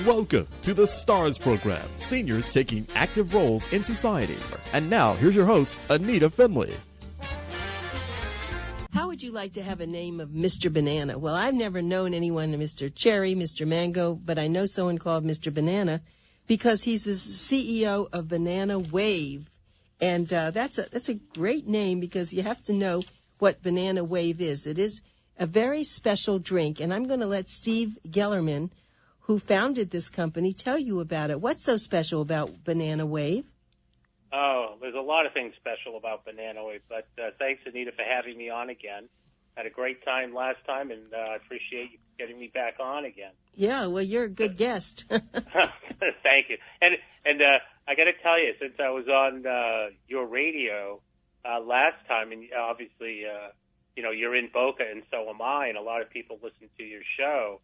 Welcome to the STARS program, seniors taking active roles in society. And now, here's your host, ANITA FINLEY. How would you like to have a name of Mr. Banana? Well, I've never known anyone Mr. Cherry, Mr. Mango, but I know someone called Mr. Banana because he's the CEO of Banana Wave. And that's a great name because you have to know what Banana Wave is. It is a very special drink, and I'm going to let Steve Gelerman, who founded this company, tell you about it. What's so special about Banana Wave? Oh, there's a lot of things special about Banana Wave, but thanks, Anita, for having me on again. Had a great time last time, and I appreciate you getting me back on again. Yeah, well, you're a good guest. Thank you. And I got to tell you, since I was on your radio last time, and obviously, you're in Boca, and so am I, and a lot of people listen to your show.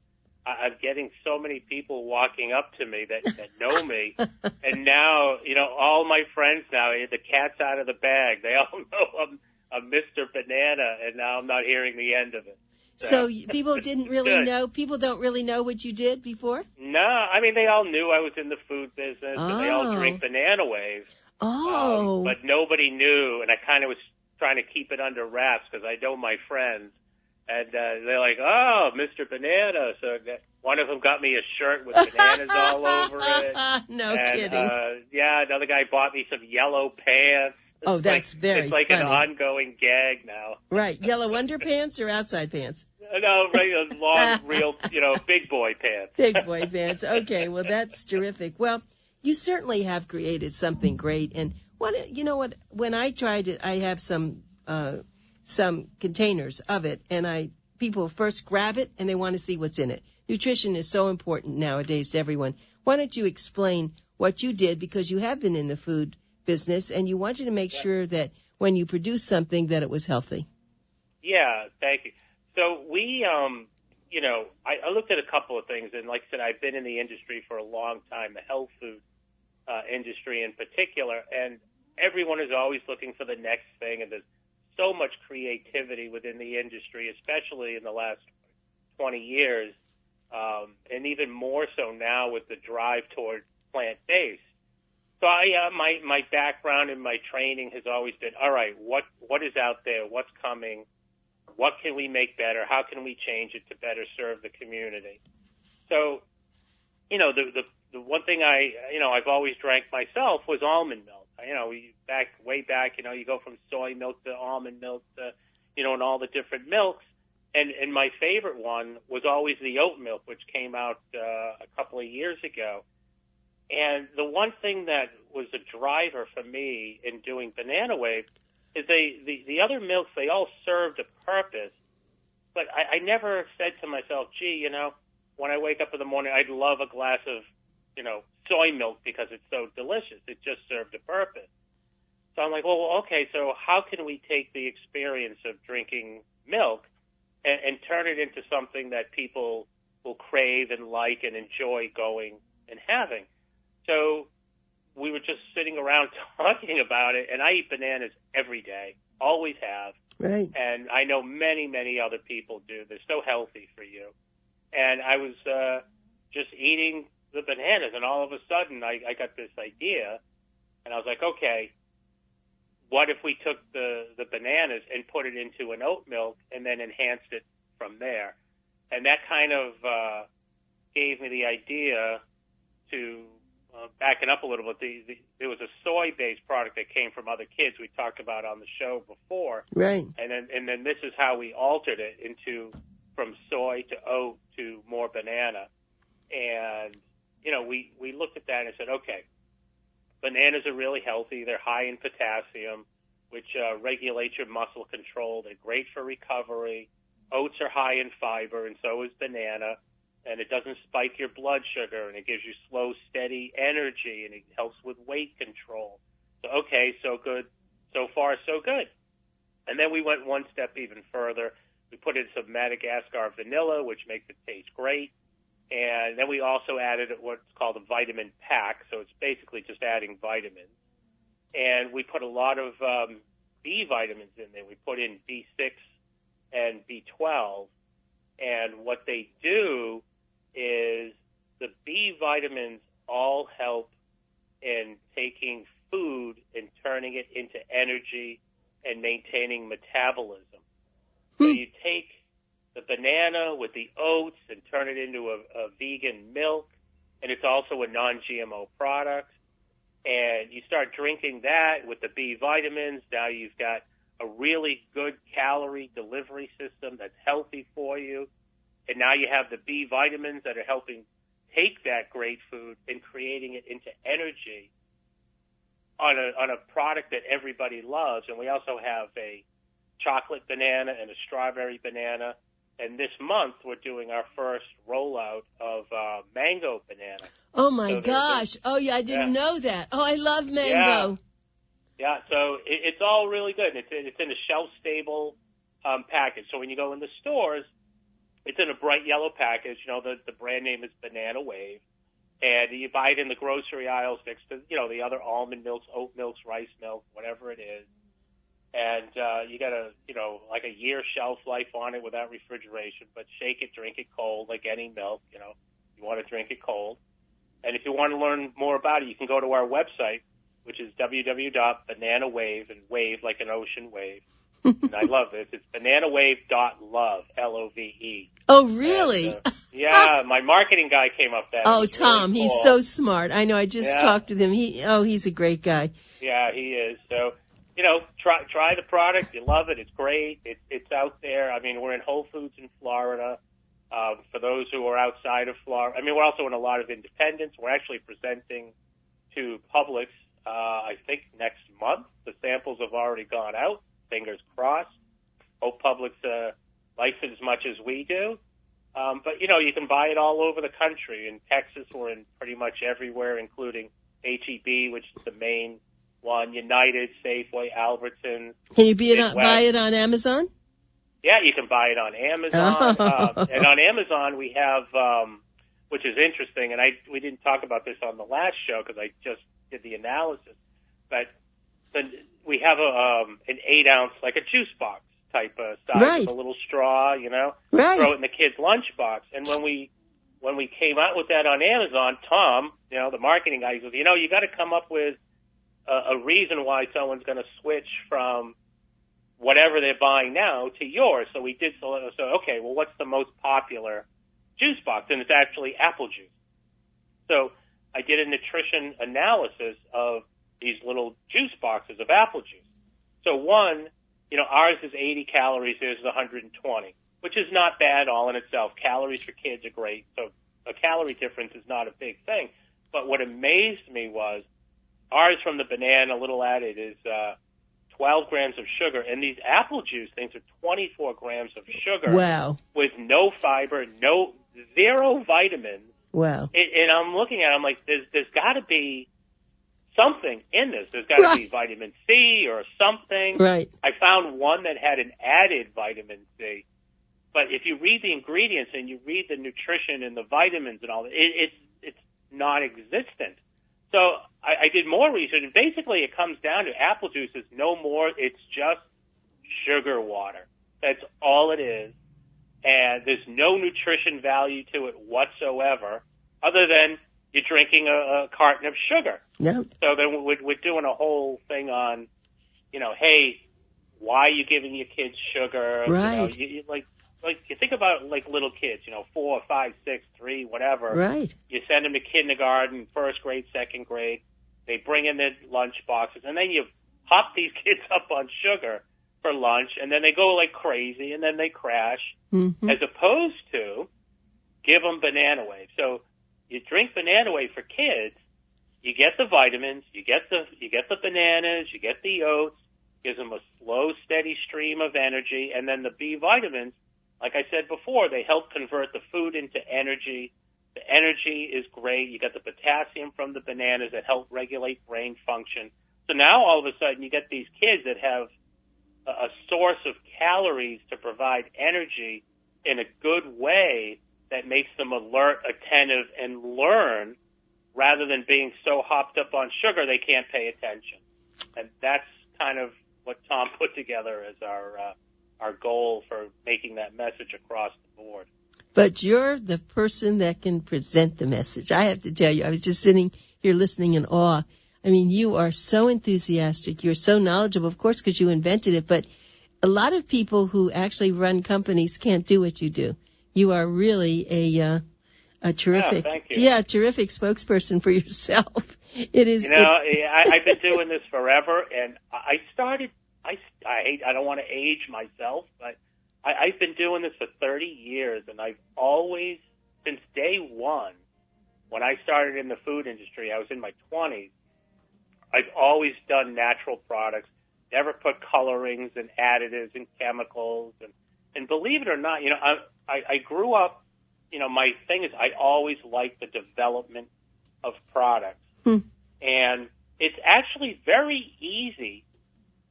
I'm getting so many people walking up to me that know me, and now, all my friends now, the cat's out of the bag. They all know I'm Mr. Banana, and now I'm not hearing the end of it. So people didn't really know, people don't really know what you did before? No, I mean, they all knew I was in the food business, and they all drink Banana Wave. Oh. But nobody knew, and I kind of was trying to keep it under wraps because I know my friends. And they're like, oh, Mr. Banana. So one of them got me a shirt with bananas all over it. No kidding. Another guy bought me some yellow pants. Oh, that's very It's like funny. an ongoing gag now. Right. Yellow underpants or outside pants? No, right, long, real, big boy pants. Big boy pants. Okay, well, that's terrific. Well, you certainly have created something great. And when I tried it, I have some containers of it, and people first grab it and they want to see what's in it. Nutrition is so important nowadays to everyone. Why don't you explain what you did, because you have been in the food business and you wanted to make sure that when you produce something that it was healthy. Yeah, thank you. So we, I looked at a couple of things, and like I said, I've been in the industry for a long time, the health food industry in particular, and everyone is always looking for the next thing, and there's so much creativity within the industry, especially in the last 20 years, and even more so now with the drive toward plant-based. So my background and my training has always been, all right, what is out there? What's coming? What can we make better? How can we change it to better serve the community? So, the one thing I've always drank myself was almond milk. Way back, you go from soy milk to almond milk to, and all the different milks. And my favorite one was always the oat milk, which came out a couple of years ago. And the one thing that was a driver for me in doing Banana Wave is the other milks, they all served a purpose. But I never said to myself, gee, when I wake up in the morning, I'd love a glass of, soy milk because it's so delicious. It just served a purpose. So I'm like, well, okay, so how can we take the experience of drinking milk and turn it into something that people will crave and like and enjoy going and having? So we were just sitting around talking about it, and I eat bananas every day, always have. Right. And I know many, many other people do. They're so healthy for you. And I was just eating the bananas, and all of a sudden I got this idea, and I was like, okay, what if we took the bananas and put it into an oat milk and then enhanced it from there? And that kind of gave me the idea to back it up a little bit. There was a soy-based product that came from Other Kids we talked about on the show before. Right. And then this is how we altered it from soy to oat to more banana. And, we looked at that and said, okay, bananas are really healthy. They're high in potassium, which regulates your muscle control. They're great for recovery. Oats are high in fiber, and so is banana. And it doesn't spike your blood sugar, and it gives you slow, steady energy, and it helps with weight control. So, okay, so good. So far, so good. And then we went one step even further. We put in some Madagascar vanilla, which makes it taste great. And then we also added what's called a vitamin pack, so it's basically just adding vitamins. And we put a lot of B vitamins in there. We put in B6 and B12. And what they do is the B vitamins all help in taking food and turning it into energy and maintaining metabolism. So you take the banana with the oats and turn it into a vegan milk, and it's also a non-GMO product. And you start drinking that with the B vitamins. Now you've got a really good calorie delivery system that's healthy for you. And now you have the B vitamins that are helping take that great food and creating it into energy on a product that everybody loves. And we also have a chocolate banana and a strawberry banana. And this month we're doing our first rollout of mango banana. Oh, my gosh. Oh, yeah, I didn't know that. Oh, I love mango. Yeah, so it's all really good. It's in a shelf-stable package. So when you go in the stores, it's in a bright yellow package. You know, the brand name is Banana Wave. And you buy it in the grocery aisles next to, you know, the other almond milks, oat milks, rice milk, whatever it is. And you got like a year shelf life on it without refrigeration, but shake it, drink it cold like any milk, you know. You want to drink it cold. And if you want to learn more about it, you can go to our website, which is www.bananawave, and wave like an ocean wave. And I love this. It's bananawave.love, L-O-V-E. Oh, really? And, yeah, my marketing guy came up that. Oh, Tom, really cool. He's so smart. I know. I just talked with him. He's a great guy. Yeah, he is. So, you know, try the product. You love it. It's great. It's out there. I mean, we're in Whole Foods in Florida. For those who are outside of Florida, I mean, we're also in a lot of independents. We're actually presenting to Publix, I think, next month. The samples have already gone out. Fingers crossed. Hope Publix likes it as much as we do. But, you know, you can buy it all over the country. In Texas, we're in pretty much everywhere, including H-E-B, which is the main one, United, Safeway, Albertsons. Can you buy it on Amazon? Yeah, you can buy it on Amazon. And on Amazon, we have, which is interesting, and we didn't talk about this on the last show because I just did the analysis, but we have an 8-ounce, like a juice box type of size with a little straw, you know, throw it in the kid's lunchbox. And when we came out with that on Amazon, Tom, you know, the marketing guy, he goes, you know, you got to come up with a reason why someone's going to switch from whatever they're buying now to yours. So we did okay, well, what's the most popular juice box? And it's actually apple juice. So I did a nutrition analysis of these little juice boxes of apple juice. So one, you know, ours is 80 calories, theirs is 120, which is not bad all in itself. Calories for kids are great, so a calorie difference is not a big thing. But what amazed me was ours from the banana, little added, is 12 grams of sugar, and these apple juice things are 24 grams of sugar. Wow. With no fiber, zero vitamins. Wow. And I'm looking at it, I'm like, there's got to be something in this. There's got to be vitamin C or something. Right. I found one that had an added vitamin C. But if you read the ingredients and you read the nutrition and the vitamins and all, it's non-existent. So I did more research, and basically it comes down to apple juice is no more. It's just sugar water. That's all it is. And there's no nutrition value to it whatsoever other than you're drinking a carton of sugar. Yeah. So then we're doing a whole thing on, you know, hey, why are you giving your kids sugar? Right. You know, like you think about like little kids, you know, 4, 5, 6, 3, whatever. Right. You send them to kindergarten, first grade, second grade. They bring in their lunch boxes, and then you hop these kids up on sugar for lunch, and then they go like crazy, and then they crash. Mm-hmm. As opposed to give them Banana Wave. So you drink Banana Wave for kids, you get the vitamins, you get the bananas, you get the oats, gives them a slow, steady stream of energy, and then the B vitamins. Like I said before, they help convert the food into energy. The energy is great. You get the potassium from the bananas that help regulate brain function. So now all of a sudden you get these kids that have a source of calories to provide energy in a good way that makes them alert, attentive, and learn rather than being so hopped up on sugar they can't pay attention. And that's kind of what Tom put together as our goal for making that message across the board. But you're the person that can present the message. I have to tell you, I was just sitting here listening in awe. I mean, you are so enthusiastic. You're so knowledgeable, of course, because you invented it. But a lot of people who actually run companies can't do what you do. You are really a terrific, terrific spokesperson for yourself. It is. I've been doing this forever, and I started. I don't want to age myself, but I've been doing this for 30 years, and I've always, since day one, when I started in the food industry, I was in my 20s. I've always done natural products, never put colorings and additives and chemicals, and believe it or not, I grew up. My thing is I always liked the development of products. And it's actually very easy,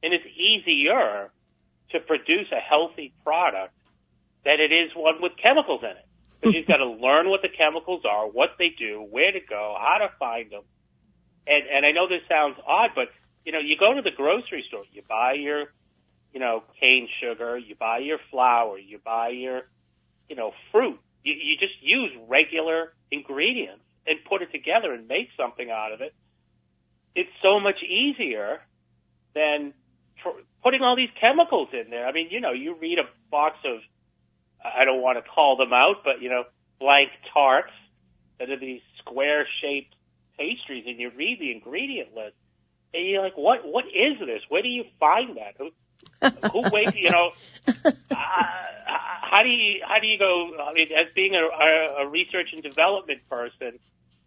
and it's easier to produce a healthy product than it is one with chemicals in it. Because you've got to learn what the chemicals are, what they do, where to go, how to find them. And I know this sounds odd, but, you go to the grocery store, you buy your, cane sugar, you buy your flour, you buy your, fruit. You just use regular ingredients and put it together and make something out of it. It's so much easier than putting all these chemicals in there. I mean, you read a box of, I don't want to call them out, but, blank tarts that are these square-shaped pastries, and you read the ingredient list, and you're like, what is this? Where do you find that? Who waits, how do you go, I mean, as being a research and development person,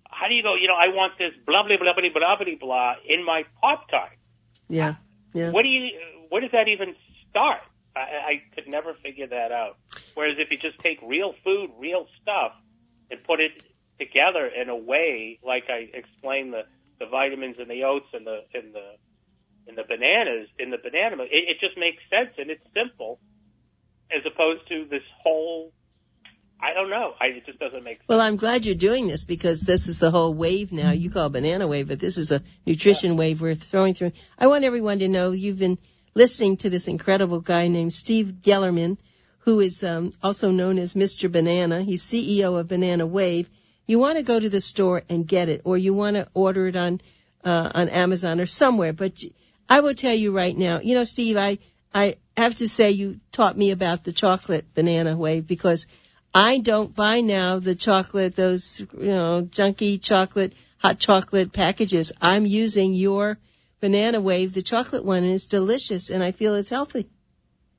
how do you go, I want this blah, blah, blah, blah, blah, blah, blah in my Pop-Tart? Yeah. Where does that even start? I could never figure that out. Whereas if you just take real food, real stuff, and put it together in a way, like I explained the vitamins and the oats and the bananas in the banana milk, it just makes sense, and it's simple, as opposed to this whole, I don't know, it just doesn't make sense. Well, I'm glad you're doing this, because this is the whole wave now. You call it banana wave, but this is a nutrition wave we're throwing through. I want everyone to know you've been listening to this incredible guy named Steve Gelerman, who is also known as Mr. Banana. He's CEO of Banana Wave. You want to go to the store and get it, or you want to order it on Amazon or somewhere. But I will tell you right now, Steve, I have to say you taught me about the chocolate Banana Wave, because I don't buy now the chocolate, those, junky chocolate, hot chocolate packages. I'm using your Banana Wave, the chocolate one, and it's delicious, and I feel it's healthy.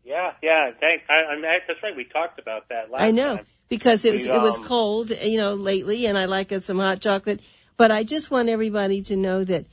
Yeah, thanks. That's right. We talked about that last time. I know, because it was cold, lately, and I like some hot chocolate. But I just want everybody to know that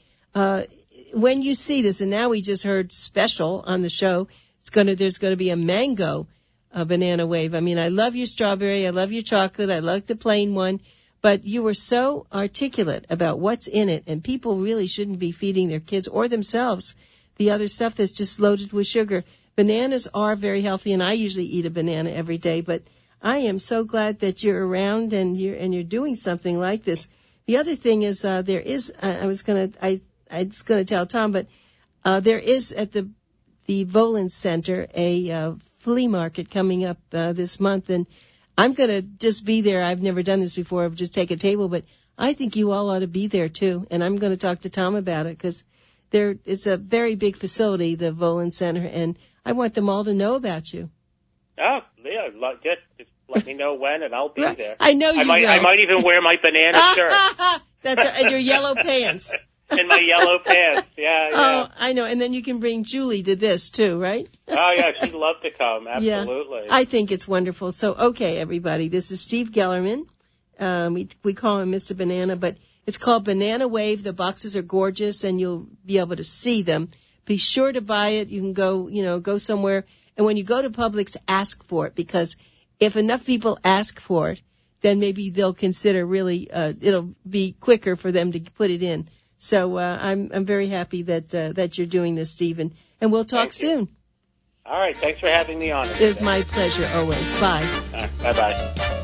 when you see this, and now we just heard special on the show, there's going to be a mango Banana Wave. I mean, I love your strawberry, I love your chocolate, I like the plain one, but you were so articulate about what's in it, and people really shouldn't be feeding their kids or themselves the other stuff that's just loaded with sugar. Bananas are very healthy, and I usually eat a banana every day, but I am so glad that you're around and you're doing something like this. The other thing is there is I was going to tell Tom, but there is at the Volin Center a flea market coming up this month, and I'm going to just be there. I've never done this before. I've just take a table, but I think you all ought to be there too, and I'm going to talk to Tom about it, because it's a very big facility, the Volin Center, and I want them all to know about you. Oh, yeah, just let me know when, and I'll be there. I know you will. I might even wear my banana shirt. That's right, and your yellow pants. In my yellow pants, yeah. Oh, I know, and then you can bring Julie to this too, right? Oh, yeah, she'd love to come, absolutely. Yeah, I think it's wonderful. So, okay, everybody, this is Steve Gelerman. We call him Mr. Banana, but it's called Banana Wave. The boxes are gorgeous, and you'll be able to see them. Be sure to buy it. You can go somewhere. And when you go to Publix, ask for it, because if enough people ask for it, then maybe they'll consider really, it'll be quicker for them to put it in. So, I'm very happy that you're doing this, Stephen. And we'll talk soon. All right. Thanks for having me on. It's my pleasure always. Bye. Bye-bye.